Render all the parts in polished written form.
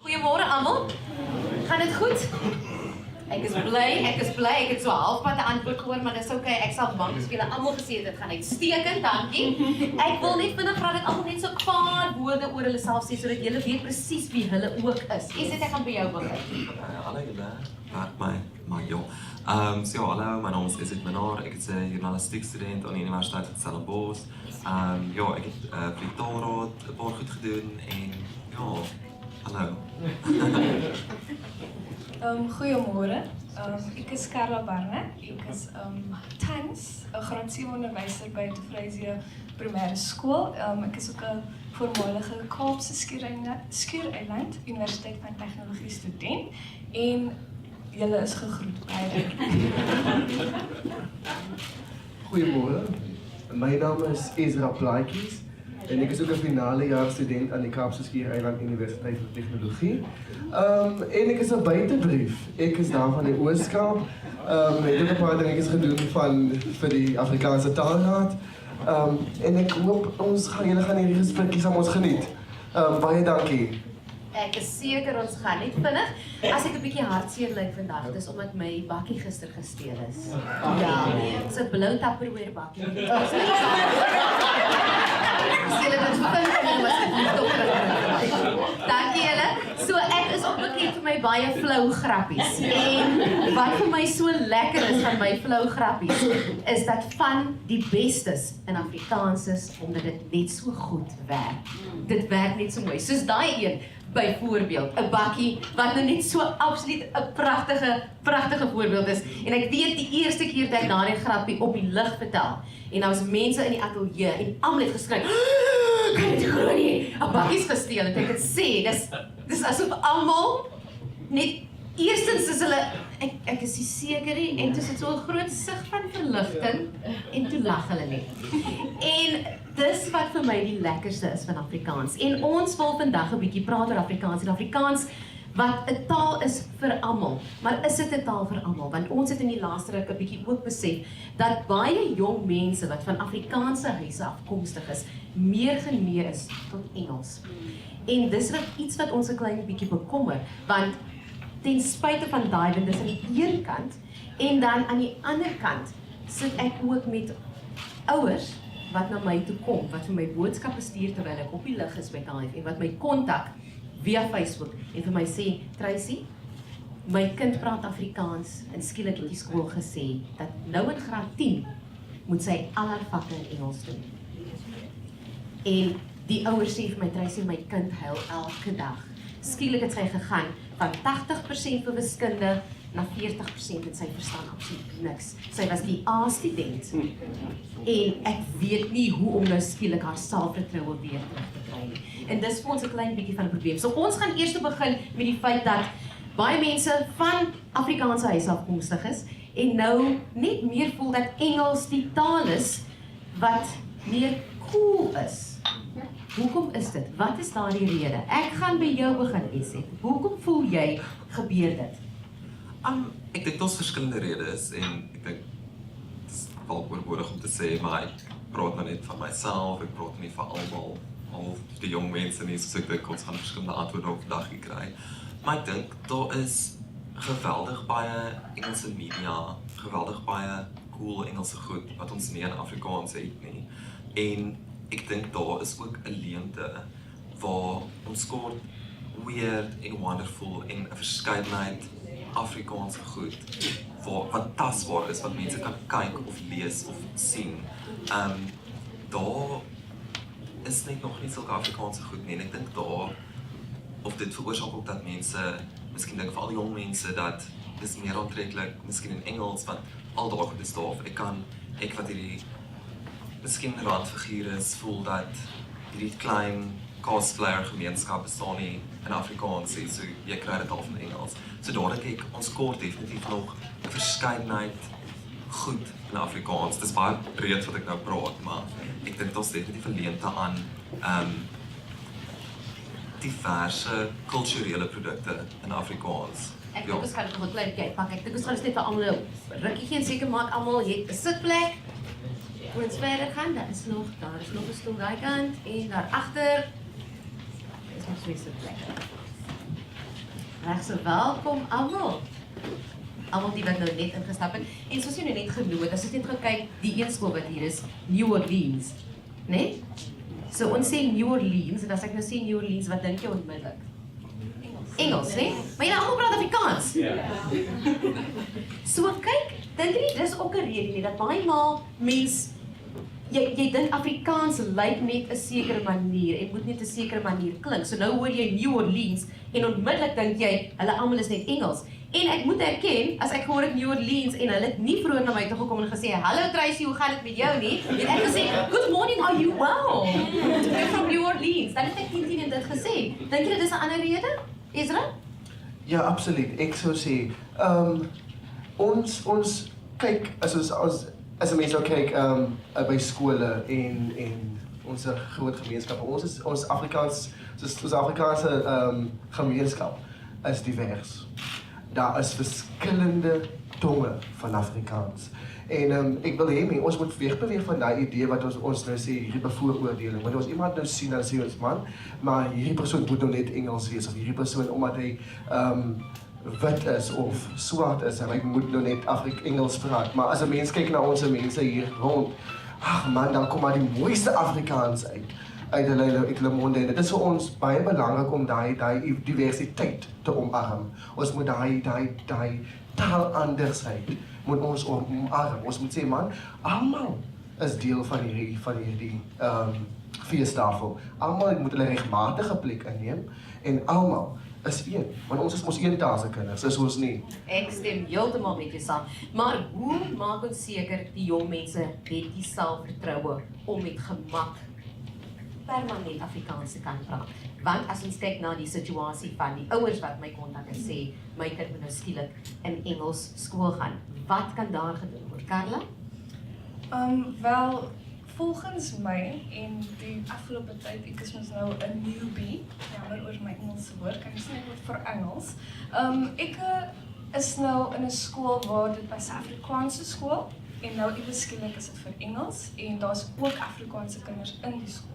Goeiemôre almal. Gaan dit goed? Ek is bly, ek het so halfpad 'n antwoord gehoor, maar dis okay, ek sal bang speel. Almal gesê dit gaan uitstekend, dankie. Ek wil net vinnig vra dat almal net so 'n paar woorde oor hulle self sê sodat julle weet presies wie hulle ook is. Ek gaan by jou begin. Hallo julle, maar joh. So hallo, my naam is SZ Minnaar. Ek is 'n journalistiekstudent aan die Universiteit van Stellenbosch. Ja, ek het vir die Taalraad 'n paar goed gedoen en ja, hallo. Goeiemôre. Ek is Carla Barnard. Ek is tans 'n graad 7 onderwyser by Tracey Primêre Skool. Ek is ook 'n voormalige Kaapse Skiereiland Universiteit van Tegnologie student en julle is gegroet baie. Goeiemôre. My naam is Esra Plaatjies en ek is ook 'n finale jaar student aan die Kaapse Skiereiland Universiteit van Tegnologie. En ek is 'n buitebrief. Ek is daar van die Oos-Kaap. Ek het 'n paar dingetjies gedoen vir die Afrikaanse Taalraad. En ek hoop julle gaan hierdie gesprekkie saam ons geniet. Baie dankie. Ek is seker ons gaan net vinnig. As ek 'n bietjie hartseer lyk vandag, dis omdat my bakkie gister gesteel is. Ja, so 'n blou Tupperware bakkie. Julle het vind was dankie julle. So ek is ook bekend vir my baie flou grappies. En wat vir my so lekker is van my flou grappies is dat van die bestes in Afrikaans is omdat dit net so goed werk. Dit werk net so mooi. Soos daai een byvoorbeeld 'n bakkie wat nou net so absoluut 'n pragtige voorbeeld is. En ek weet die eerste keer dat ek daardie grappie op die lig vertel en daar was mense in die ateljee en almal het geskryf, "Kan dit glo nie, 'n bakkie's gesteel." En ek het sê, dis asof almal net eerstens is hulle ek is nie seker nie en dis so 'n groot sig van verligting en toe lag hulle net. En dis wat vir my die lekkerste is van Afrikaans. En ons wil vandag 'n bietjie praat oor Afrikaans en Afrikaans wat 'n taal is vir almal. Maar is dit 'n taal vir almal? Want ons het in die laaste ruk 'n bietjie ook besef dat baie jong mense wat van Afrikaanse huise afkomstig is, meer geneig is tot Engels. En dis iets wat ons 'n klein bietjie bekommer, want ten spyte van daai ding, dis aan die een kant en dan aan die ander kant sit ek ook met ouers wat na my toe kom, wat vir my boodskappe stuur terwyl ek op die lig is by KFM en wat my kontak via Facebook en vir my sê, Tracey, my kind praat Afrikaans en skielik het die skool gesê dat nou in graad 10 moet sy al haar vakke in Engels doen. En die ouers sê vir my, Tracey, my kind huil elke dag. Skielik het sy gegaan van 80% vir wiskunde na 40% en sy verstaan absoluut niks. Sy was die A-student en ek weet nie hoe om nou skielik haar selfvertroue weer terug te kry nie. En dis vir ons 'n klein bietjie van 'n probleem. So ons gaan eers begin met die feit dat baie mense van Afrikaanse huise afkomstig is en nou net meer voel dat Engels die taal is wat meer cool is. Hoekom is dit? Wat is daardie rede? Ek gaan by jou begin, SZ. Hoekom voel jy gebeur dit? Ek dink daar's verskillende redes en ek dink dit is wel oorbodig om te sê, maar ek praat nou net van myself, ek praat nie van almal, al die jong mense nie, so ek dink ons gaan verskillende antwoorde op vandag kry. Maar ek dink daar is geweldig baie Engelse media, geweldig baie cool Engelse goed wat ons nie in Afrikaans het nie. En ek dink daar is ook 'n leemte waar ons kort weird en wonderful en 'n verskeidenheid Afrikaanse goed wat tasbaar is, wat mense kan kyk of lees of sien. Daar is net nog nie sulke Afrikaanse goed nie en ek dink daar of dit veroorsaak ook dat mense, miskien dink veral jong mense dat dis meer aantreklik, miskien in Engels, want al daai goed is daar. Ek wat hierdie miskien randfiguur is, voel dat hierdie klein cosplayer gemeenskap bestaan nie in Afrikaans nie, so jy kry dit al van Engels. So daar dink ek, ons kort definitief nog 'n verskeidenheid goed in Afrikaans. Dis baie breed wat ek nou praat, maar ek dink daar's definitief 'n leemte aan diverse kulturele produkte in Afrikaans. Ek dink ons gaan nog 'n klein bietjie pak. Ek dink ons gaan net vir almal 'n rukkie gee en seker maak almal het 'n sitplek. Voor ons verder gaan, daar is nog 'n stoel daai kant en daar agter is nog 2 sitplekke. Reg, so welkom almal. Almal die wat nou net ingestap het. En soos jy nou net genoem het, as jy net gaan kyk, die een skool wat hier is, New Orleans, né? So ons sê New Orleans, en as ek nou sê New Orleans, wat dink jy onmiddellik? Engels, né? Maar jy almal praat Afrikaans. So kyk, dink jy dis ook 'n rede nie dat baie maal mens jy dink Afrikaans lyk net 'n sekere manier en moet net 'n sekere manier klink. So nou hoor jy New Orleans en onmiddellik dink jy hulle almal is net Engels. En ek moet erken, as ek gehoor het New Orleans en hulle het nie vroeër na my toe gekom en gesê, "Hallo Tracey, hoe gaan dit met jou nie?" Het ek gesê, "Good morning, are you well? You're from New Orleans." Dan het ek nie dit gesê. Dink jy dit is 'n ander rede, Esra? Ja, absoluut. Ek sou sê, ons kyk as 'n mens nou kyk by skole en ons groot gemeenskappe. Ons Afrikaanse gemeenskap is divers. Daar is verskillende tonge van Afrikaans. En ek wil hê ons moet wegbeweeg van daai idee wat ons nou sê, hierdie bevooroordeling. Want as iemand nou sien, dan sê ons, man, maar hierdie persoon moet nou net Engels wees, of hierdie persoon, omdat hy wit is of swart is, en hy moet nou net Engels praat. Maar as 'n mens kyk na ons mense hier rond, ag man, dan kom maar die mooiste Afrikaans uit hulle monde. En dit is vir ons baie belangrik om daai diversiteit te omarm. Ons moet daai taalandersheid moet ons omarm. Ons moet sê, man, almal is deel van hierdie feestafel. Almal moet hulle regmatige plek inneem en almal is een, want ons is mos eentaalse kinders, is ons nie. Ek stem heeltemal met jou saam. Maar hoe maak ons seker die jong mense het die selfvertroue om met gemak permanent Afrikaans te kan praat? Want as ons kyk na die situasie van die ouers wat my kontak en sê, my kind moet nou skielik in Engels skool gaan, wat kan daar gedoen word, Carla? Wel, volgens my en die afgelope tyd, ek is mos nou 'n newbie, jammer oor my Engelse woord, kan ek sê net vir Engels. Ek is nou in 'n skool waar dit was 'n Afrikaanse skool en nou iewes skielik is dit vir Engels en daar's ook Afrikaanse kinders in die skool.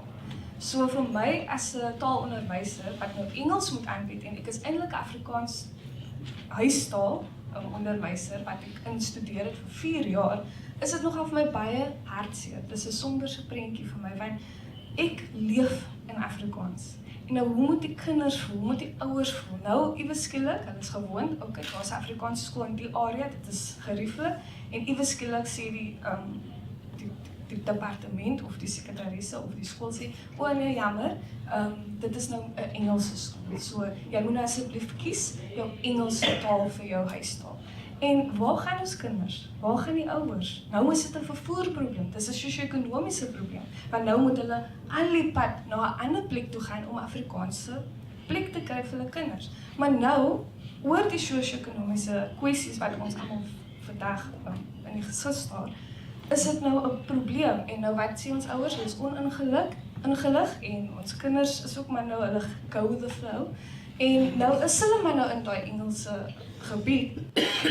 So vir my as 'n taalonderwyser wat nou Engels moet aanbied en ek is eintlik Afrikaans huistaal onderwyser wat ek instudeer het vir 4 jaar, is dit nogal vir my baie hartseer. Dis 'n somberse prentjie vir my want ek leef in Afrikaans. En nou hoe moet die kinders voel? Hoe moet die ouers voel? Nou iewes skielik, hulle is gewoond, okay, daar's 'n Afrikaanse skool in die area, dit is gerieflik en iewes skielik sê die departement of die sekretarisse of die skool sê, o nee, jammer, dit is nou 'n Engelse skool. So jy moet nou asseblief kies jou Engelse taal vir jou huistaal. En waar gaan ons kinders? Waar gaan die ouers? Nou is dit 'n vervoerprobleem. Dis 'n sosio-ekonomiese probleem. Want nou moet hulle al die pad na 'n ander plek toe gaan om Afrikaanse plek te kry vir hulle kinders. Maar nou, oor die sosio-ekonomiese kwessies wat ons almal vandag in die gesig staar, is dit nou 'n probleem en nou wat sê ons ouers, hulle is ingelig en ons kinders is ook maar nou hulle go with the flow en nou is hulle maar nou in daai Engelse gebied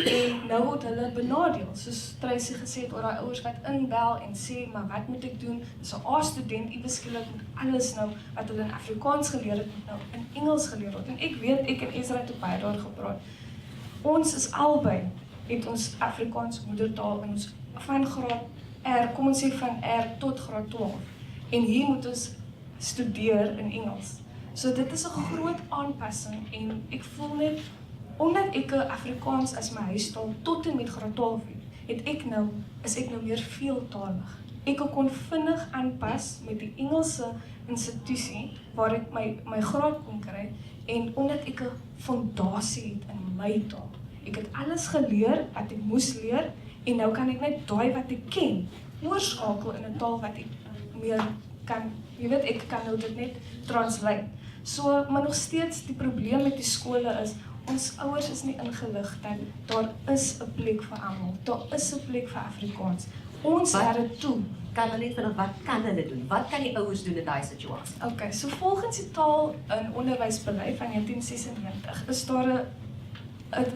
en nou word hulle benadeel, soos Tracey gesê het oor daai ouers wat inbel en sê, maar wat moet ek doen? Dis 'n A-student, iewes skielik moet alles nou wat hulle in Afrikaans geleer het, moet nou in Engels geleer word. En ek weet, ek en Esra het baie daar gepraat. Ons is albei het ons Afrikaans moedertaal in ons van graad R, kom ons sê van R tot graad 12. En hier moet ons studeer in Engels. So dit is 'n groot aanpassing en ek voel net, omdat ek Afrikaans as my huistaal tot en met graad 12 het, is ek nou meer veeltalig. Ek kon vinnig aanpas met die Engelse institusie waar ek my graad kon kry en omdat ek 'n fondasie het in my taal. Ek het alles geleer wat ek moes leer en nou kan ek net daai wat ek ken oorskakel in 'n taal wat ek meer kan, jy weet, ek kan nou dit net translate. So, maar nog steeds die probleem met die skole is, ons ouers is nie ingelig dat daar is 'n plek vir almal, daar is 'n plek vir Afrikaans. Ons laat dit toe. Kan hulle net vinnig, wat kan hulle doen? Wat kan die ouers doen in daai situasie? Okay, so volgens die taal en onderwysbeleid van 1996 is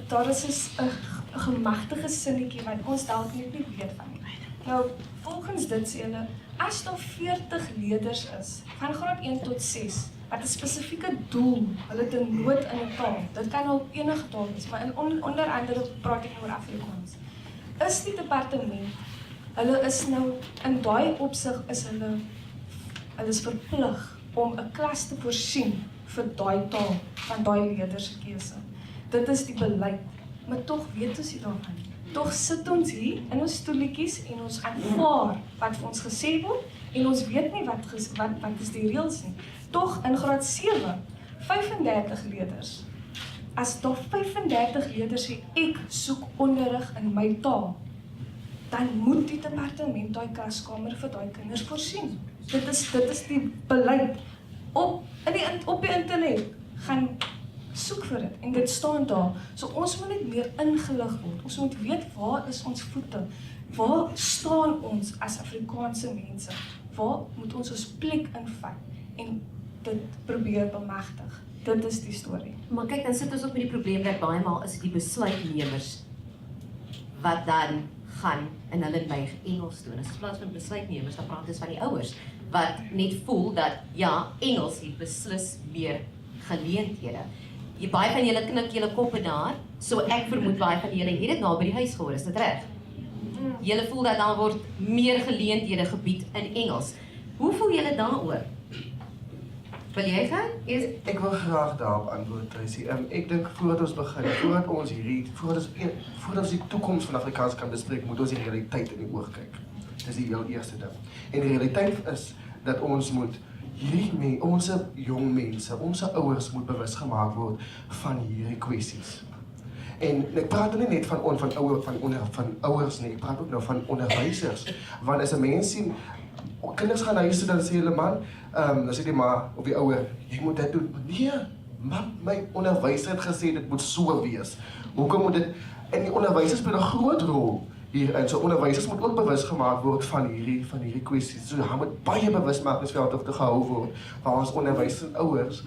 daar is 'n gemagtige sinnetjie wat ons dalk net nie weet van nie. Nou, volgens dit sê hulle, As daar 40 leerders is, van graad 1 tot 6, wat 'n spesifieke doel, hulle het 'n nood in 'n taal. Dit kan op enige taal wees, maar onder andere praat ek oor Afrikaans. Is die departement, hulle is nou, in daai opsig is hulle is verplig om 'n klas te voorsien vir daai taal, van daai leerders se keuse. Dit is die beleid, maar tog weet ons nie daarvan. Tog sit ons hier in ons stoeltjies en ons aanvaar wat vir ons gesê word en ons weet nie wat is die reëls nie. Tog in graad 7, 35 leerders. As daar 35 leerders sê ek soek onderrig in my taal, dan moet die departement daai klaskamer vir daai kinders voorsien. Dit is die beleid. Op die internet gaan soek vir dit en dit staan daar. So ons moet net meer ingelig word. Ons moet weet waar is ons voete? Waar staan ons as Afrikaanse mense? Waar moet ons plek invat en dit probeer bemagtig? Dit is die storie. Maar kyk, dan sit ons ook met die probleem dat baie maal is dit die besluitnemers wat dan gaan en hulle buig Engels doen. As in plaas van besluitnemers, dan praat ons van die ouers wat net voel dat ja, Engels het beslis meer geleenthede. Baie van julle knik julle koppe daar, so ek vermoed baie van julle het dit nou by die huis gehoor, is dit reg? Julle voel dat daar word meer geleenthede gebied in Engels. Hoe voel julle daaroor? Wil jy gaan? Ek wil graag daarop antwoord, Tracey. Ek dink voordat ons begin, voordat ons die toekoms van Afrikaans kan bespreek, moet ons die realiteit in die oog kyk. Dis die heel eerste ding. En die realiteit is dat ons moet ons jong mense, ons ouers moet bewus gemaak word van hierdie kwessies. En ek praat nie net van ouers nie, ek praat ook nou van onderwysers. Want as 'n mens sien, kinders gaan huis toe, dan sê hulle man, dan sê die ma of die ouer, jy moet dit doen. Nee, my onderwyser het gesê dit moet so wees. Hoekom moet dit? En die onderwysers speel 'n groot rol hierin. So onderwysers moet ook bewus gemaak word van hierdie kwessies. So daar moet baie bewusmakingsveld te gehou word waar ons onderwysers en ouers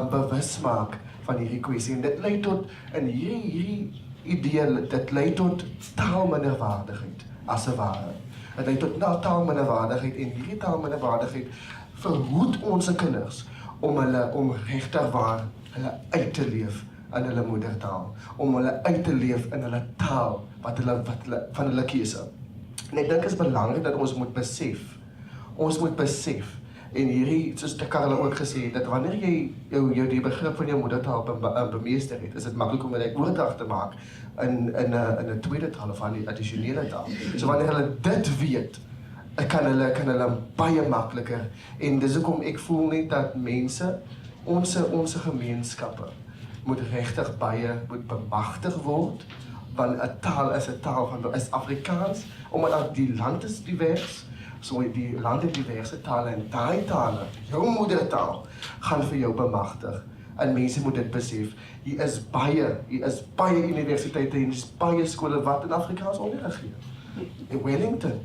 bewus maak van hierdie kwessie. En dit lei tot in hierdie idee, dit lei tot taalminderwaardigheid as 'n ware. Dit lei tot taalminderwaardigheid en hierdie taalminderwaardigheid verhoed ons kinders om regtig waar hulle uit te leef in hulle moedertaal, om hulle uit te leef in hulle taal wat hulle van hulle keuse. En ek dink dit is belangrik dat ons moet besef en hierdie, soos Carla ook gesê het, dat wanneer jy die begrip van jou moedertaal bemeester het, is dit maklik om dit oordrag te maak in 'n tweede taal of 'n addisionele taal. So wanneer hulle dit weet, kan hulle baie makliker, en dis hoekom ek voel net dat mense, ons gemeenskappe moet regtig baie bemagtig word, want 'n taal is Afrikaans, omdat die land is divers, so die land het diverse tale, en daai tale, jou moedertaal, gaan vir jou bemagtig. En mense moet dit besef. Hier is baie universiteite en baie skole wat in Afrikaans onderrig gee. In Wellington.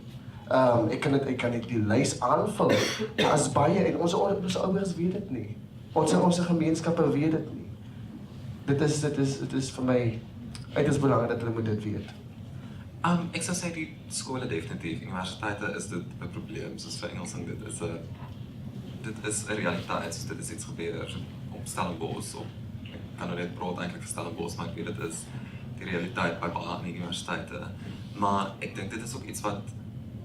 Ek kan dit die lys aanvul. Daar is baie, en ons ouers weet dit nie. Ons gemeenskappe weet dit nie. Dit is vir my uiters belangrik dat hulle moet dit weet. Ek sou sê die skole definitief, universiteite is dit 'n probleem, soos vir Engels, en dit is 'n realiteit, soos dit is iets gebeur op Stellenbosch, ek kan nou net praat eintlik vir Stellenbosch, maar ek weet dit is die realiteit by baie ander universiteite. Maar ek dink dit is ook iets wat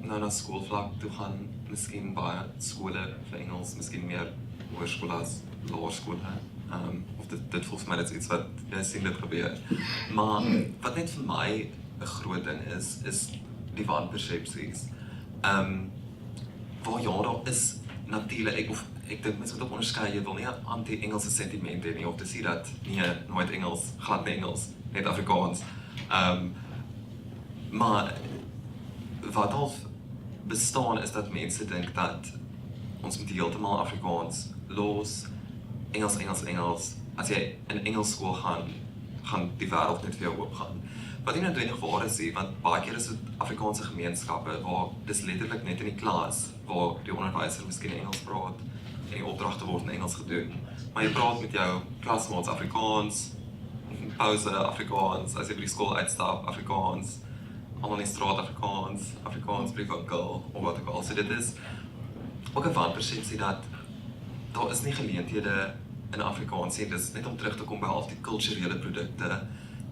nou na skoolvlak toe gaan, miskien baie skole vir Engels, miskien meer hoërskole as laerskole. Of dit voel vir my dit is iets wat jy sien dit probeer. Maar wat net vir my 'n groot ding is die wanpersepsies. Waar ja, daar is natuurlik, ek dink mense moet ook onderskei, jy wil nie 'n anti-Engelse sentiment hê nie, of te sê dat nee, nooit Engels, glad nie Engels, net Afrikaans. Maar wat al bestaan is dat mense dink dat ons moet heeltemal Afrikaans los, Engels. As jy in Engels skool gaan die wêreld net vir jou oopgaan. Wat nie noodwendig waar is nie, want baie keer is dit Afrikaanse gemeenskappe waar dis letterlik net in die klas waar die onderwyser miskien Engels praat en die opdragte word in Engels gedoen. Maar jy praat met jou klasmaats Afrikaans, pause Afrikaans, as jy by die skool uitstap Afrikaans. almal in die straat Afrikaans briefwinkel of wat ook al. So dit is ook 'n wanpersepsie dat daar is nie geleenthede in Afrikaans nie. Dis net om terug te kom by al die kulturele produkte.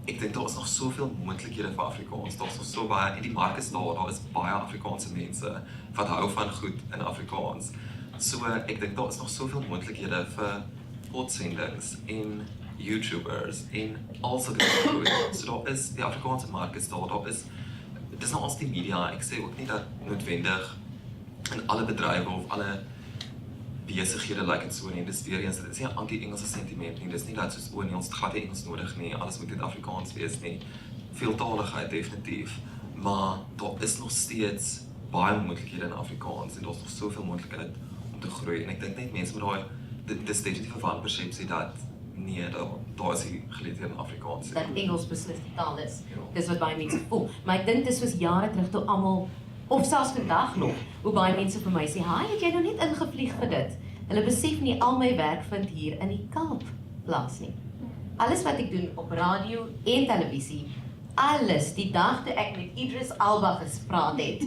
Ek dink daar is nog soveel moontlikhede vir Afrikaans. Daar's nog so baie en die mark is daar is baie Afrikaanse mense wat hou van goed in Afrikaans. So ek dink daar is nog soveel moontlikhede vir podsendings en YouTubers en al sulke goed. So daar is die Afrikaanse mark is daar is dis nou als die media. Ek sê ook nie dat noodwendig in alle bedrywe of alle besighede lyk dit so nie. Dis weer eens, dit is nie 'n anti-Engelse sentiment nie. Dis nie dat soos nee, ons het glad nie Engels nodig nie. Alles moet net Afrikaans wees nie. Veeltaligheid definitief, maar daar is nog steeds baie moontlikhede in Afrikaans en daar's nog soveel moontlikheid om te groei. En ek dink net mense met dis definitief 'n wanpersepsie dat nee, daar is nie geleenthede in Afrikaans. Dat Engels beslis die taal is. Dis wat baie mense voel. Maar ek dink dis soos jare terug toe almal of selfs vandag nog, hoe baie mense vir my sê, "Haai, het jy nou net ingevlieg vir dit?" Hulle besef nie al my werk vind hier in die Kaap plaas nie. Alles wat ek doen op radio en televisie, alles die dag toe ek met Idris Alba gespraat het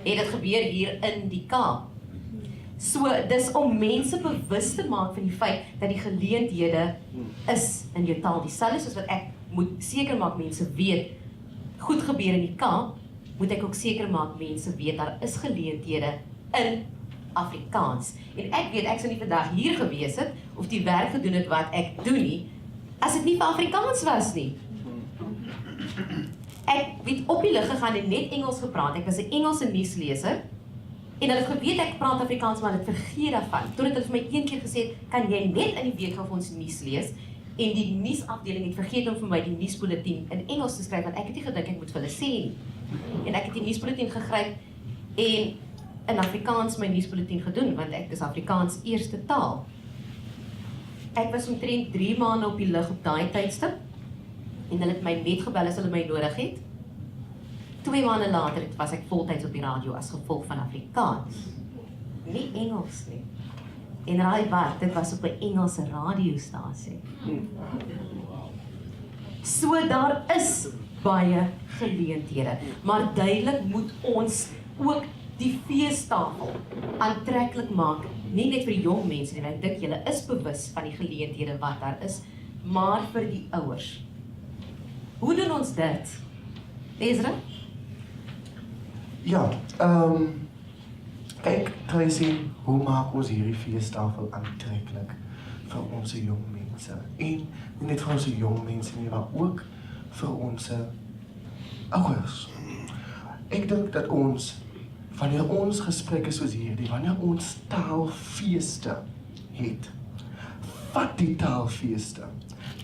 dit gebeur hier in die Kaap. So, dis om mense bewus te maak van die feit dat die geleenthede is in jou taal. Dieselfde soos wat ek moet seker maak mense weet, goed gebeur in die Kaap, moet ek ook seker maak mense weet daar is geleenthede in Afrikaans. En ek weet ek sou nie vandag hier gewees het of die werk gedoen het wat ek doen nie as dit nie vir Afrikaans was nie. Ek het op die lug gegaan en net Engels gepraat. Ek was 'n Engelse nuusleser en hulle het geweet ek praat Afrikaans, maar hulle het vergeet daarvan. Totdat hulle vir my een keer gesê het, "Kan jy net in die week gou vir ons nuus lees?" En die nuusafdeling het vergeet om vir my die nuusbulletin in Engels te skryf want ek het nie gedink ek moet vir hulle sê nie. En ek het die nuusbulletin gegryp en in Afrikaans my nuusbulletin gedoen, want ek is Afrikaans eerste taal. Ek was omtrent 3 maande op die lug op daai tydstip, en hulle het my net gebel as hulle my nodig het. 2 maande later was ek voltyds op die radio as gevolg van Afrikaans. Nie Engels nie. En raai wat, dit was op 'n Engelse radiostasie. So daar is baie geleenthede, maar duidelik moet ons ook die feestafel aantreklik maak, nie net vir die jong mense nie, want ek dink julle is bewus van die geleenthede wat daar is, maar vir die ouers. Hoe doen ons dit? Esra? Ja, kyk Tracey, hoe maak ons hierdie feestafel aantreklik vir ons jong mense? En nie net vir ons jong mense nie, maar ook vir ons ouers. Ek dink dat ons, wanneer ons gesprekke soos hierdie, wanneer ons taalfeeste het, vat die taalfeeste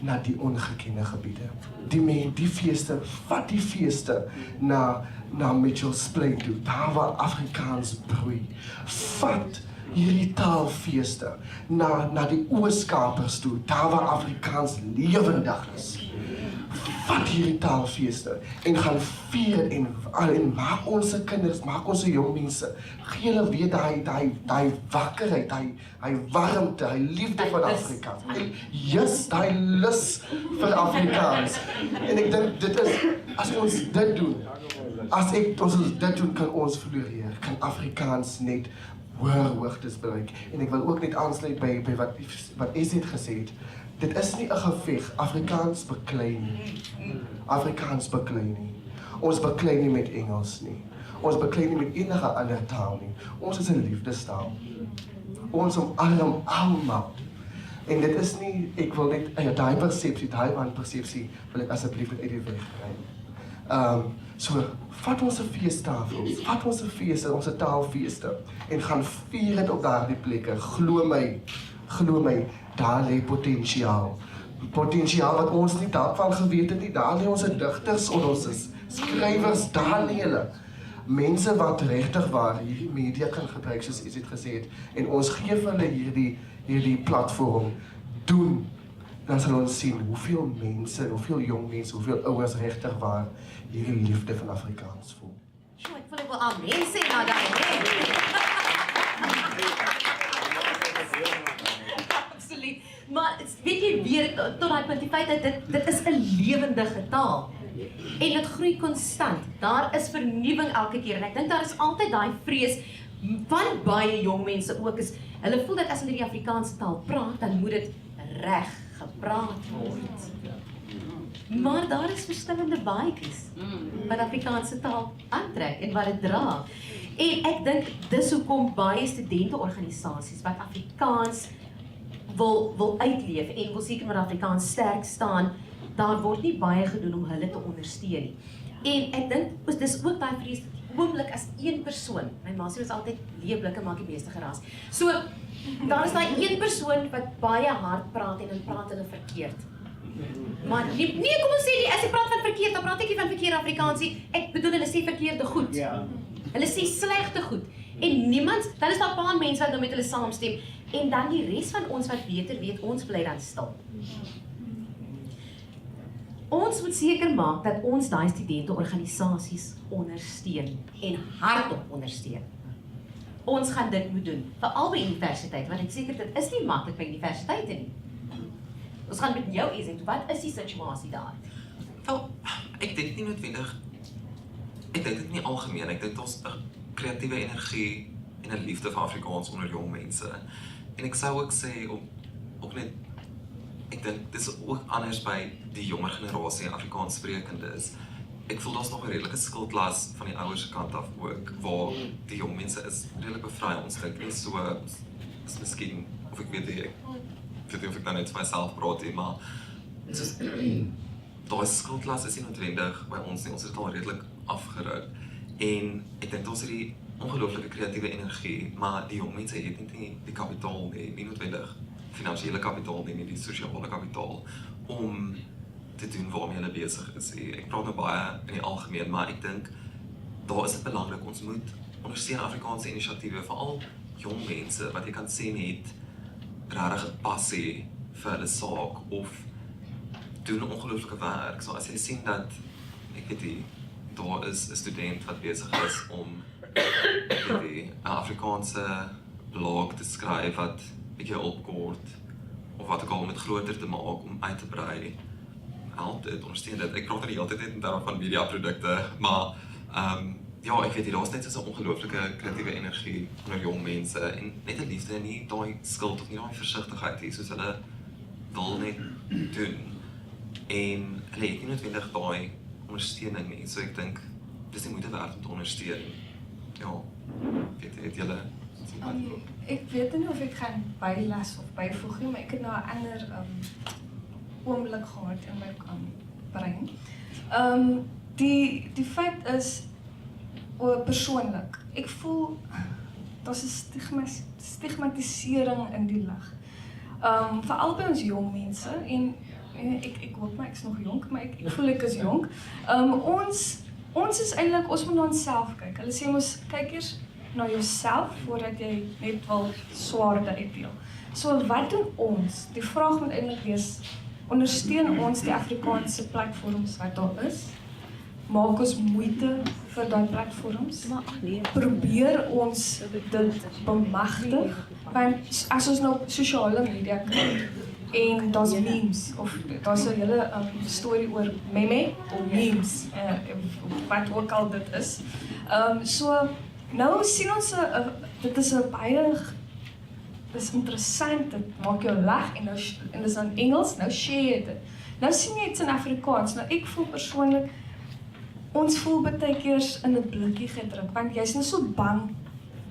na die ongekende gebiede. Die feeste, vat die feeste na Mitchell's Plain toe, daar waar Afrikaans broei. Vat hierdie taalfeeste na die Ooskapers toe, daar waar Afrikaans lewendig is. Vat hierdie taalfeeste en gaan vier en maak ons kinders, maak ons jong mense, gee hulle weer daai wakkerheid, daai warmte, daai liefde van Afrikaans. Daai lus vir Afrikaans. En ek dink dit is, as ons dit doen, kan ons floreer, kan Afrikaans net hoogtes bereik. En ek wil ook net aansluit by wat SZ gesê het. Dit is nie 'n geveg, Afrikaans beklei nie. Afrikaans beklei nie. Ons beklei nie met Engels nie. Ons beklei nie met enige ander taal nie. Ons is 'n liefdestaal. Ons omarm almal. En dit is nie, ek wil net, daai wanpersepsie wil ek asseblief uit die weg kry. So, vat ons feestafels, vat ons feeste, ons taalfeeste, en gaan vier dit op daardie plekke. Glo my, daar lê potensiaal. Potensiaal wat ons nie daarvan geweet het nie, daar lê ons digters en ons skrywers, daar lê hulle. Mense wat regtig waar hierdie media kan gebruik, soos iets het gesê het, en ons gee vir hulle hierdie platform, doen, dan sal ons sien hoeveel mense, hoeveel jong mense, hoeveel ouers regtig waar hierdie liefde van Afrikaans voel. Sjoe, ek voel ek wil amen sê na daai. Absoluut. Maar weet jy weer tot daai punt die feit dat dit is 'n lewendige taal. En dit groei konstant. Daar is vernuwing elke keer en ek dink daar is altyd daai vrees van baie jong mense ook is, hulle voel dat as hulle die Afrikaanse taal praat, dan moet dit reg gepraat word. Maar daar is verskillende baadjies wat Afrikaanse taal aantrek en wat dit dra. En ek dink dis hoekom baie studenteorganisasies wat Afrikaans wil uitleef en wil seker met Afrikaans sterk staan, daar word nie baie gedoen om hulle te ondersteun nie. En ek dink dis ook baie vrees oomblik as een persoon. My ma sê ons altyd leeblikke maak die meeste geraas. So daar is daai een persoon wat baie hard praat en dan praat hulle verkeerd. Maar nee, kom ons sê nie, as ek praat van verkeerd, dan praat ek nie van verkeerde Afrikaans nie. Ek bedoel hulle sê verkeerde goed. Hulle sê slegte goed. En niemand, dan is daar 'n paar mense wat nou met hulle saamstem en dan die res van ons wat beter weet, ons bly dan stil. Ons moet seker maak dat ons daai studenteorganisasies ondersteun en hardop ondersteun. Ons gaan dit moet doen, veral by universiteit, want ek seker dit is nie maklik by universiteite nie. Ons gaan met jou eens, wat is die situasie daar? Wel, ek dink nie noodwendig, ek dink dit nie algemeen, ek dink ons 'n kreatiewe energie en 'n liefde vir Afrikaans onder jong mense. En ek sou ook sê, ook net, ek dink dis ook anders by die jonger generasie Afrikaans sprekendes. Ek voel daar's nog 'n redelike skuldlas van die ouers se kant af ook, waar die jong mense is redelik bevry, ons dink nie so, is miskien, of ek weet nie, ek weet nie of ek dan net vir myself praat nie, maar soos, daai skuldlas is nie noodwendig by ons nie, ons het al redelik afgeruk. En ek dink ons het die ongelooflike kreatiewe energie, maar die jong mense het nie die kapitaal nie noodwendig finansiële kapitaal nie die sosiale kapitaal om te doen waarmee hulle besig is. Ek praat nou baie in die algemeen, maar ek dink daar is dit belangrik, ons moet ondersteun Afrikaanse inisiatiewe, veral jong mense wat jy kan sien het regtig 'n passie vir hulle saak of doen ongelooflike werk. So as jy sien dat ek weet nie, daar is 'n student wat besig is om 'n Afrikaanse blog te skryf wat bietjie opkort of wat ook al om dit groter te maak, om uit te brei. Help dit, ondersteun dit. Ek praat nie altyd net in terme van mediaprodukte, maar ja, ek weet nie, daar's net so 'n ongelooflike kreatiewe energie onder jong mense en net 'n liefde en nie daai skuld of nie daai versigtigheid hier, soos hulle wil net doen. En hulle het nie noodwendig daai ondersteuning nie, so ek dink dis die moeite werd om te ondersteun. Ja, het julle ek weet nie of ek gaan bylas of byvoeg nie, maar ek het nou 'n ander oomblik gehad in my brein. Die feit is persoonlik. Ek voel daar's 'n stigmatisering in die lug. Veral by ons jong mense en ek hoop maar ek's nog jonk, maar ek voel ek is jonk. Ons is eintlik, ons moet na onsself kyk. Hulle sê mos kyk eers na jouself voordat jy net wil swaarde uitdeel. So wat doen ons? Die vraag moet eintlik wees, ondersteun ons die Afrikaanse platforms wat daar is? Maak ons moeite vir daai platforms? Probeer ons dit bemagtig? Want as ons nou sosiale media kyk en daar's memes of daar's 'n hele storie oor meme of memes, wat ook al dit is. So nou sien ons dit is 'n baie dis interessant, dit maak jou lag en dis in Engels, nou share jy dit. Nou sien jy dit in Afrikaans. Nou ek voel persoonlik ons voel baie keer in 'n blikkie gedruk want jy's nou so bang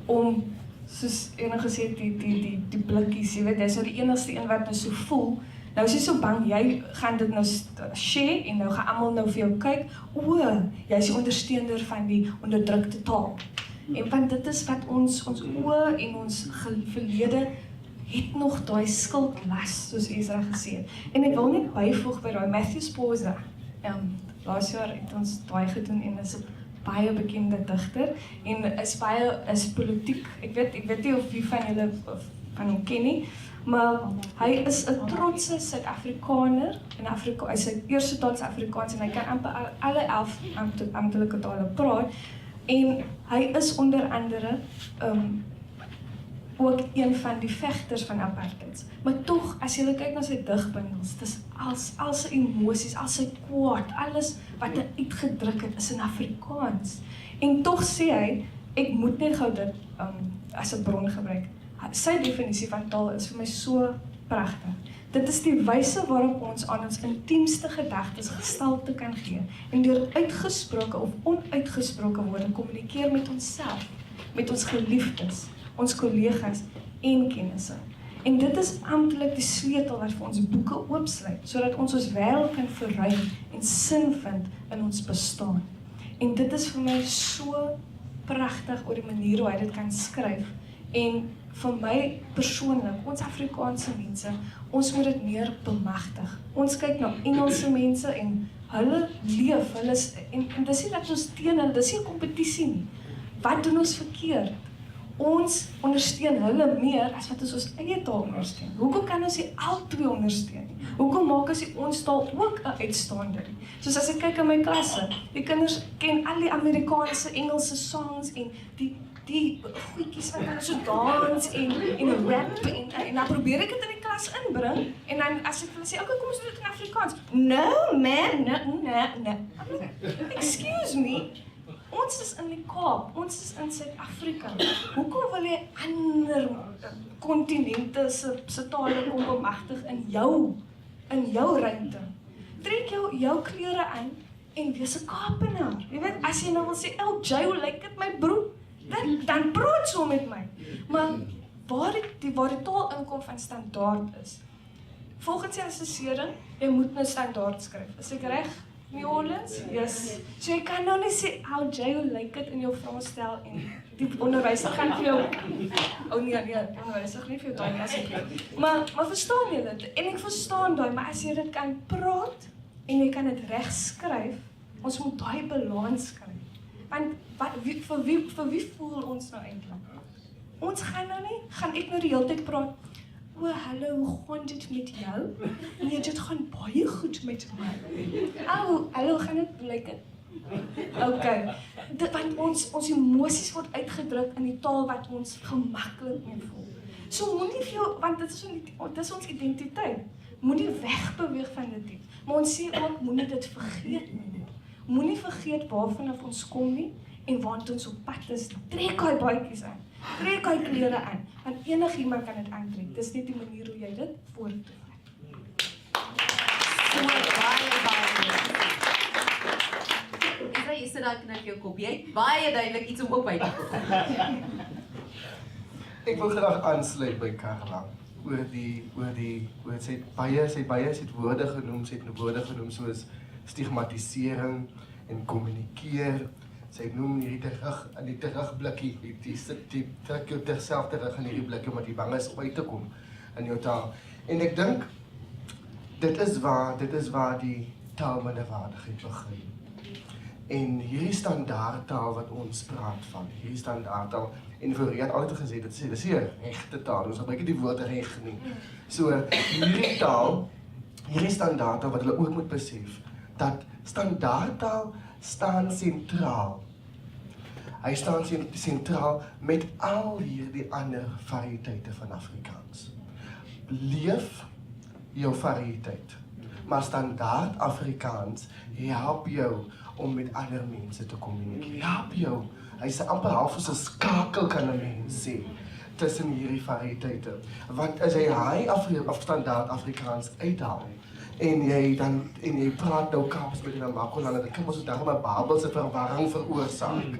om soos enige sê die blikkies, jy weet, jy's nou die enigste een wat nou so voel. Nou is jy so bang jy gaan dit nou share en nou gaan almal nou vir jou kyk. Jy's die ondersteuner van die onderdrukte taal. En want dit is wat ons oë en ons verlede het nog daai skuldlas, soos Esra gesê het. En ek wil net byvoeg by daai Matthew Sposa. Laas jaar het ons daai gedoen en is 'n baie bekende digter en is politiek. Ek weet nie of wie van julle van hom ken nie, maar hy is 'n trotse Suid-Afrikaner en hy is sy eerste taal Afrikaans en hy kan amper alle 11 amptelike tale praat. En hy is onder andere ook een van die vegters van apartheid. Maar tog, as jy kyk na sy digbundels, dis al sy emosies, al sy kwaad, alles wat hy uitgedruk het, is in Afrikaans. En tog sê hy, ek moet net gou dit as 'n bron gebruik. Sy definisie van taal is vir my so pragtig. Dit is die wyse waarop ons aan ons intiemste gedagtes gestalte kan gee en deur uitgesproke of onuitgesproke woorde kommunikeer met onsself, met ons geliefdes, ons kollegas en kennisse. En dit is amptelik die sleutel wat vir ons boeke oopsluit, sodat ons wêreld kan verruim en sin vind in ons bestaan. En dit is vir my so pragtig oor die manier hoe hy dit kan skryf. En vir my persoonlik, ons Afrikaanse mense, ons moet dit meer bemagtig. Ons kyk na Engelse mense en hulle leef, en dis nie dat ons teen hulle, dis nie 'n kompetisie nie. Wat doen ons verkeerd? Ons ondersteun hulle meer as wat ons eie taal ondersteun. Hoekom kan ons nie albei ondersteun nie? Hoekom maak ons nie ons taal ook 'n uitstaande nie? Soos as ek kyk in my klasse, die kinders ken al die Amerikaanse, Engelse songs en die goedjies wat hulle so dans en rap en dan probeer ek dit in die klas inbring en dan as ek hulle sê, okay, kom ons doen dit in Afrikaans. No man, no. Excuse me. Ons is in die Kaap, ons is in Suid-Afrika. Hoekom wil jy ander kontinente se tale kom bemagtig in jou ruimte? Trek jou klere aan en wees 'n Kaapenaar. Jy weet, as jy nou wil sê, LJ, hoe lyk dit my broer? Dan praat so met my. Maar waar die taal inkom van standaard is. Volgens die assessering, jy moet nou standaard skryf. Is ek reg? New Orleans? Yes. So jy kan nou nie sê, LJ, hoe lyk dit in jou vraestel en die onderwyser gaan vir jou, die onderwyser gaan nie vir jou daai asseblief. Maar verstaan jy dit? En ek verstaan daai, maar as jy dit kan praat en jy kan dit reg skryf, ons moet daai balans skryf. Want vir wie voel ons nou eintlik? Ons gaan ek nou die hele tyd praat, hallo, hoe gaan dit met jou? Nee, dit gaan baie goed met my. Hallo, gaan dit lyk? Okay. Want ons emosies word uitgedruk in die taal wat ons gemaklik mee voel. So moenie vir jou, want dit is ons identiteit. Moenie wegbeweeg van dit nie. Maar ons sê ook, moenie dit vergeet nie. Moenie vergeet waarvan ons kom nie en waant ons op pad is. Trek daai baadjies aan. Trek daai klere aan. Want enigiemand kan dit aantrek. Dis net die manier hoe jy dit vorentoe Jy sit daar knik jou kop. Jy het baie duidelik iets om op uit te kom. Ek wil graag aansluit by Carla oor sy baie woorde genoem soos stigmatisering en kommunikeer. Sy noem hierdie terugblikkie, die trek jou terself terug in hierdie blikkie omdat jy bang is om uit te kom in jou taal. En ek dink dit is waar die taalminderwaardigheid begin. En hierdie standaardtaal wat ons praat van, hierdie standaardtaal, en Voorheen het altyd gesê, dit is hier regte taal, ons gebruik nie die woord reg nie. So, hierdie taal, hierdie standaardtaal wat hulle ook moet besef, dat standaardtaal staan sentraal. Hy staan sentraal met al hierdie ander variëteite van Afrikaans. Leef jou variëteit, maar standaard Afrikaans help jou om met ander mense te kommunikeer. Help jou. Hy is amper half soos 'n skakel kan 'n mens sê tussen hierdie variëteite. Want as hy standaard Afrikaans uithaal en jy praat nou Kaaps met 'n Makolan, dan kan ons daar 'n Babelse verwarring veroorsaak.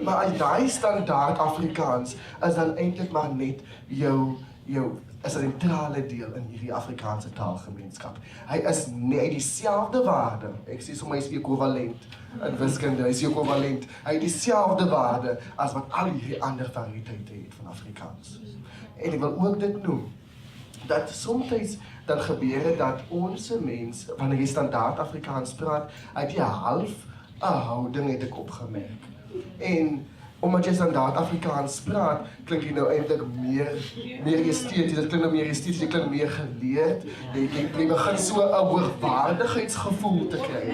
Maar as daai standaard Afrikaans is dan eintlik maar net jou is 'n sentrale deel in hierdie Afrikaanse taalgemeenskap. Hy is net dieselfde waarde. Ek sê sommer hy is ekwivalent in wiskunde, hy is ekwivalent. Hy het dieselfde waarde as wat al hierdie ander variëteite het van Afrikaans. En ek wil ook dit noem dat soms dan gebeur het dat ons mens wanneer jy standaard Afrikaans praat, uit jy half 'n houding het ek opgemerk. En omdat jy standaard Afrikaans praat, klink jy nou eintlik meer esteties, dit klink nou meer esteties, jy klink meer geleerd, jy begin so 'n hoogwaardigheidsgevoel te kry.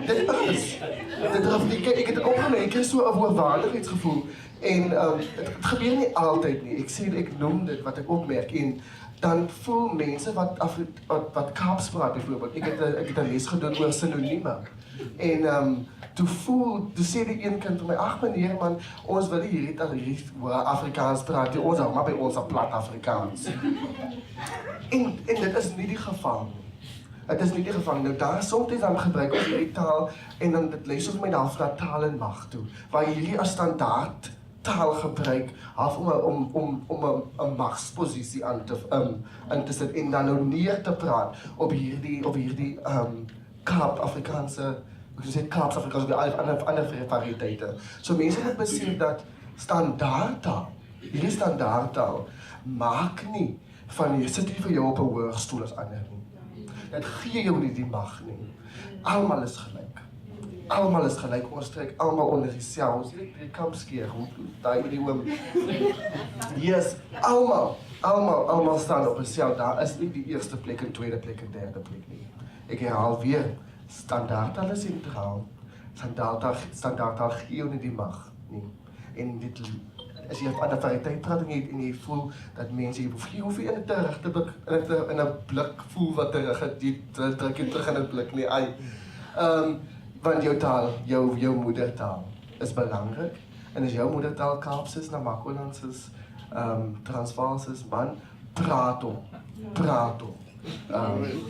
Dit is, ek het opgemerk, ek kry so 'n hoogwaardigheidsgevoel, En het gebeur nie altyd nie. Ek noem dit wat ek opmerk en dan voel mense wat Kaaps praat byvoorbeeld. Ek het 'n les gedoen oor sinonieme. En toe sê die een kind vir my, ag meneer man, ons wil hierdie Afrikaans praat, ons hou maar by ons plat Afrikaans. En dit is nie die geval nie. Het is nie die geval nie. Nou daar soms dan gebruik ons hierdie taal en dan dit lees of my dan vir taal en mag toe, waar hierdie as standaard taal gebruik half om 'n magsposisie aan te sit en dan nou neer te praat op hierdie Afrikaanse Kaapse by ander variëteite. So mense moet besef dat hierdie standaardtaal maak nie van jy sit nie vir jou op 'n hoër stoel as ander nie. Dit gee jou nie die mag nie. Almal is gelyk. Almal is gelyk, ons trek almal onder dieselfde. Ons weet die kampskeer, daai idiom. Yes, almal staan op dieselfde. Daar is nie die eerste plek en tweede plek en derde plek nie. Ek herhaal weer, standaardtaal is sentraal. Standaardtaal gee jou nie die mag nie. En dit as jy op ander variëteit praat en jy voel dat mense hoef jy in 'n blik voel wat druk jy terug in 'n blik nie. Want jou taal, jou moedertaal is belangrik. En as jou moedertaal Kaaps is, Namakolands is, Transvaals is, man, praat hom.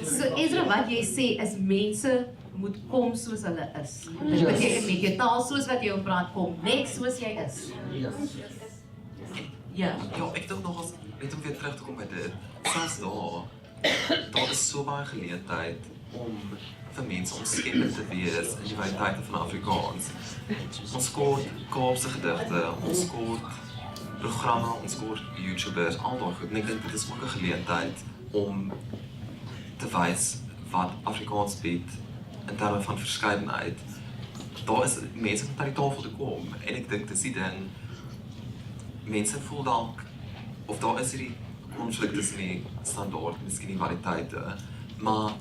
So Esra, wat jy sê is mense moet kom soos hulle is. Dit Yes. beteken met jou taal soos wat jy om praat, kom net soos jy is. Yes. Ja. Ja, ek dink nog as net om weer terug te kom by dit. Selfs daar is so baie geleentheid om vir mense om skepend te wees in die variëteite van Afrikaans. Ons kort Kaapse gedigte, ons kort programme, ons kort YouTubers, al daai goed. En ek dink dit is ook 'n geleentheid om te wys wat Afrikaans bied in terme van verskeidenheid. Daar is mense wat by die tafel te kom en ek dink dis die ding. Mense voel dalk of daar is hierdie konflik tussen die standaard en miskien die variëteite, maar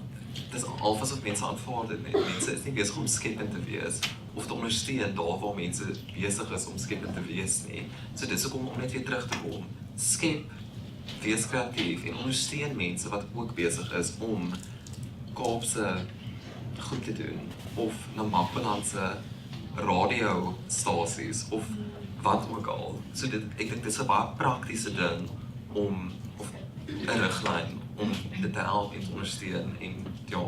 dis alvas wat mense aanvaar dit nie. Mense is nie besig om skepend te wees of te ondersteun daar waar mense besig is om skepend te wees nie. So dis ook om net weer terug te kom. Skep, wees kreatief en ondersteun mense wat ook besig is om Kaapse goed te doen of na Namakolandse radiostasies of wat ook al. So ek dink dit is 'n baie praktiese ding om 'n riglyn om dit te help en te ondersteun en ja.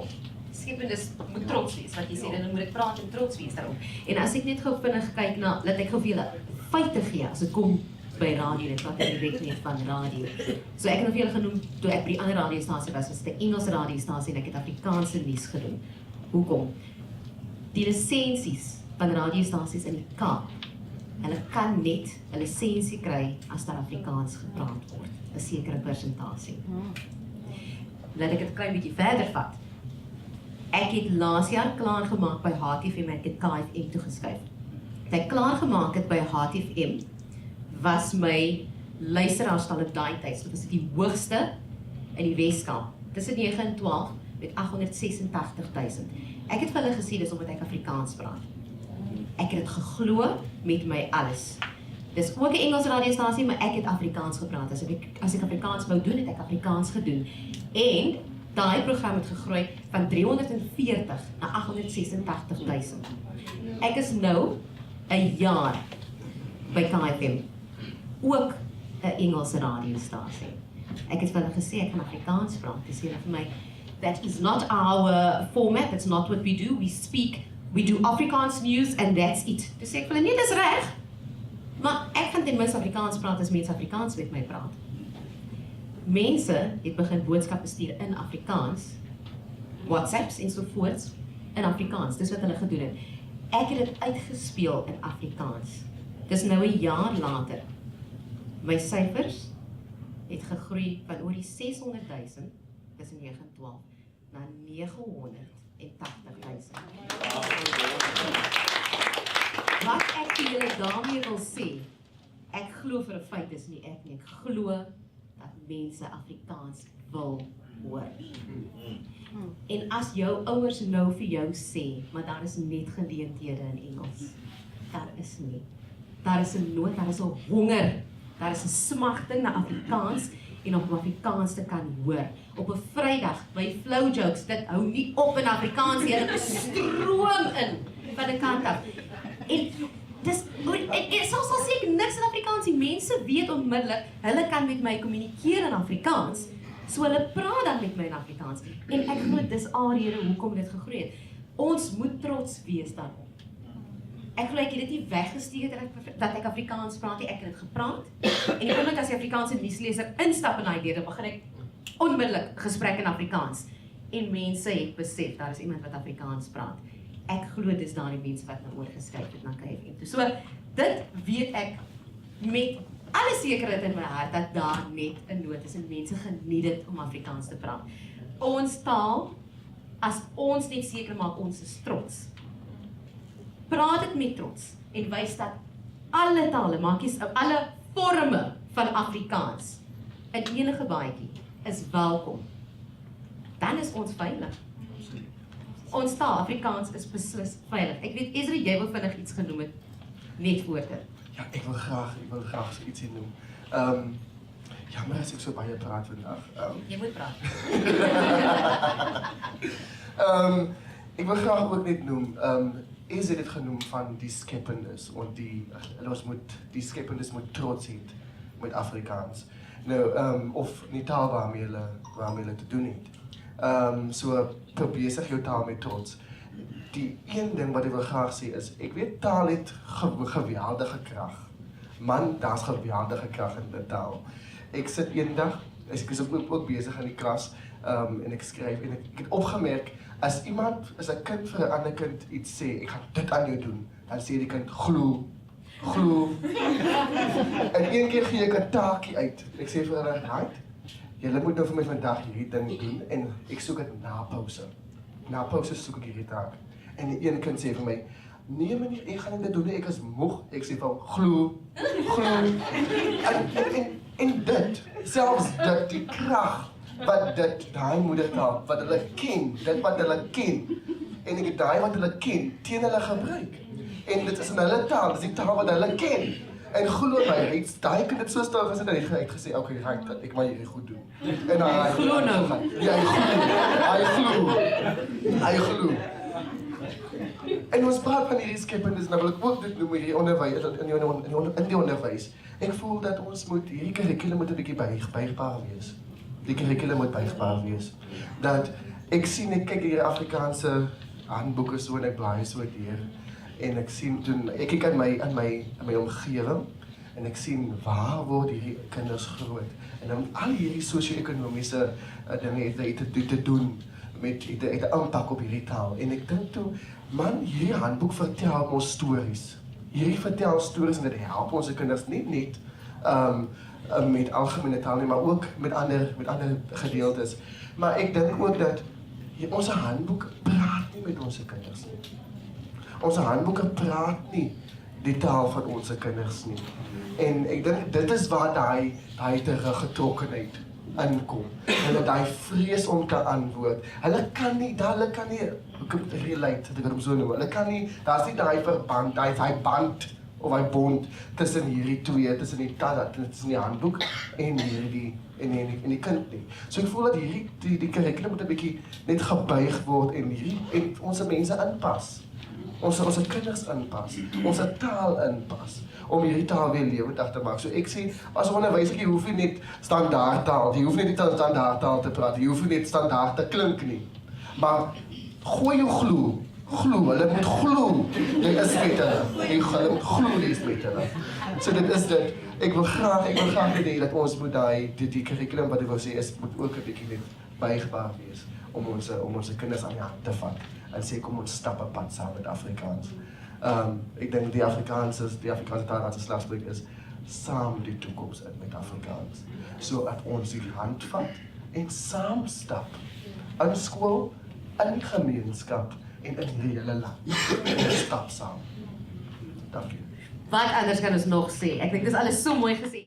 Skependes moet trots wees wat jy sê, dan moet ek praat en trots wees daarop. En as ek net gou vinnig kyk na, laat ek gou vir julle feite gee as dit kom by radio, dit wat ek direk net van radio. So ek het nog vir julle genoem, toe ek by die ander radiostasie was dit 'n Engelse radiostasie en ek het Afrikaanse nuus gedoen. Hoekom? Die lisensies van radiostasies in die Kaap, hulle kan net 'n lisensie kry as daar Afrikaans gepraat word, 'n sekere persentasie. Laat ek dit 'n klein bietjie verder vat. Ek het laas jaar klaar gemaak by HTFM, ek het KFM toegeskuif. Toe ek klaar gemaak het by HTFM, was my luisteraarsstal op daai tyd, so was dit die hoogste in die Weskaap, tussen 9 en 12 met 886.000. Ek het vir hulle gesê dis omdat ek Afrikaans praat. Ek het dit geglo met my alles. Dis ook 'n Engelse radiostasie, maar ek het Afrikaans gepraat. As ek Afrikaans wou doen, het ek Afrikaans gedoen. En daai program het gegroei van 340 na 886.000. Ek is nou 'n jaar by KFM, ook 'n Engelse radiostasie. Ek het vir hulle gesê ek gaan Afrikaans praat. Dis hulle vir my, that is not our format, that's not what we do. We do Afrikaans news and that's it. Dis sê ek vir hulle, nee, dis reg. Maar ek gaan ten minste Afrikaans praat as mense Afrikaans met my praat. Mense het begin boodskappe stuur in Afrikaans, WhatsApps en so voorts in Afrikaans. Dis wat hulle gedoen het. Ek het dit uitgespeel in Afrikaans. Dis nou 'n jaar later. My syfers het gegroei van oor die 600.000 tussen 9 en 12 na 980.000. Wat ek vir julle daarmee wil sê, ek glo vir 'n feit, dis nie ek nie, ek glo dat mense Afrikaans wil hoor. En as jou ouers nou vir jou sê, maar daar is net geleenthede in Engels, daar is nie. daar is 'n nood, daar is 'n honger, daar is 'n smagting na Afrikaans en om Afrikaans te kan hoor. Op 'n Vrydag, by flow jokes, dit hou nie op in Afrikaans nie, hulle stroom in van die kant af. En dis, soms sal sê ek niks in Afrikaans, die mense weet onmiddellik, hulle kan met my kommunikeer in Afrikaans, so hulle praat dan met my in Afrikaans. En ek glo dis alrede hoekom dit gegroei het. Ons moet trots wees daarop. Ek glo ek het dit nie weggesteek dat ek Afrikaans praat nie, ek het dit gepraat. En die oomblik as die Afrikaanse nuusleser instap in daai deur, dan begin ek onmiddellik gesprek in Afrikaans. En mense het besef, daar is iemand wat Afrikaans praat. Ek glo dis daardie mense wat nou oorgeskryf het na KFM toe. So, dit weet ek met alle sekerheid in my hart, dat daar net 'n nood is en mense geniet dit om Afrikaans te praat. Ons taal, as ons net seker maak ons is trots, praat dit met trots en wys dat alle tale, alle vorme van Afrikaans in enige baadjie is welkom. Dan is ons veilig. Ons taal, Afrikaans, is beslis veilig. Ek weet, Esra, jy wil vinnig iets genoem het, net voor dit. Ja, ek wil graag so ietsie noem. Jammer as ek so baie praat vandag. Jy moet praat. Ek wil graag ook net noem, is dit genoem van die skeppendes, want die skeppendes moet trots hê met Afrikaans. Nou, of die taal waarmee hulle te doen het. So probeer sig jou taal met trots. Die een ding wat ek wil graag sê is, ek weet taal het geweldige krag. Man, daar's geweldige krag in die taal. Ek sit eendag, ek is ook besig in die klas, en ek skryf, en ek het opgemerk, as 'n kind vir 'n ander kind iets sê, ek gaan dit aan jou doen, dan sê die kind, glo. En een keer gee ek 'n taakie uit. Ek sê vir hulle, right, julle moet nou vir my vandag hierdie ding doen, en ek soek dit na pouse. Na pouse soek ek hierdie taak. En die een kind sê vir my, nee meneer, ek gaan dit doen, ek is moeg. Ek sê van, glo. En dit, selfs dit, die krag, wat daai moedertaal, wat hulle ken, dit wat hulle ken, en ek het daai wat hulle ken, teen hulle gebruik. En dit is in hulle taal, dit is die taal wat hulle ken. En glo my, daai kind het so stil gesit en hy het gesê, okay, right, ek mag hierdie goed doen. En hy glo nou. Ja, hy glo. En ons praat van hierdie skeppendes, nou wil ek ook dit noem, hierdie onderwys, in die onderwys. Ek voel dat ons moet, hierdie kurrikulum moet 'n bietjie buigbaar wees. Die kurrikulum moet buigbaar wees. Dat ek sien, ek kyk hierdie Afrikaanse handboeke so en ek blaai so deur. En ek sien toen, ek kyk aan my omgewing en ek sien waar word hierdie kinders groot. En dan al hierdie sosio-ekonomiese dinge het te doen met het 'n impak op hierdie taal. En ek dink toe, man, hierdie handboek vertel ons stories. Hierdie vertel stories en dit help ons kinders nie net met algemene taal nie, maar ook met ander gedeeltes. Maar ek dink ook dat ons handboek praat nie met ons kinders nie. Ons handboeke praat nie die taal van ons kinders nie. En ek dink dit is waar daai teruggetrokkenheid inkom. Hulle daai vrees om te antwoord. Hulle kan nie relate, dit kan so noem. Hulle kan nie, daar's nie daai verband, daai band of daai bond tussen hierdie twee, tussen die taal, tussen die handboek en die kind nie. So ek voel dat die kurrikulum moet 'n bietjie net gebuig word en ons mense aanpas. Ons kinders aanpas, ons taal aanpas, om hierdie taal weer lewendig te maak. So ek sê, as onderwyser, jy hoef nie net standaardtaal, jy hoef nie net standaardtaal te praat, jy hoef nie net standaard te klink nie. Maar gooi jou glo, hulle moet glo, jy is met hulle, hulle moet glo, jy is met hulle. So dit is dit, ek wil graag hê dat ons moet die curriculum wat ek wil sê, moet ook 'n bietjie net buigbaar wees, om ons kinders aan die hand te vat. En sê, kom ons stap 'n pad saam met Afrikaans. Ek dink die Afrikaanse Taalraad se slagspreuk is, saam die toekoms in met Afrikaans. So dat ons die hand vat en saam stap. In skool, in gemeenskap en in die hele land. Ons stap saam. Dankie. Wat anders kan ons nog sê? Ek dink dis alles so mooi gesê.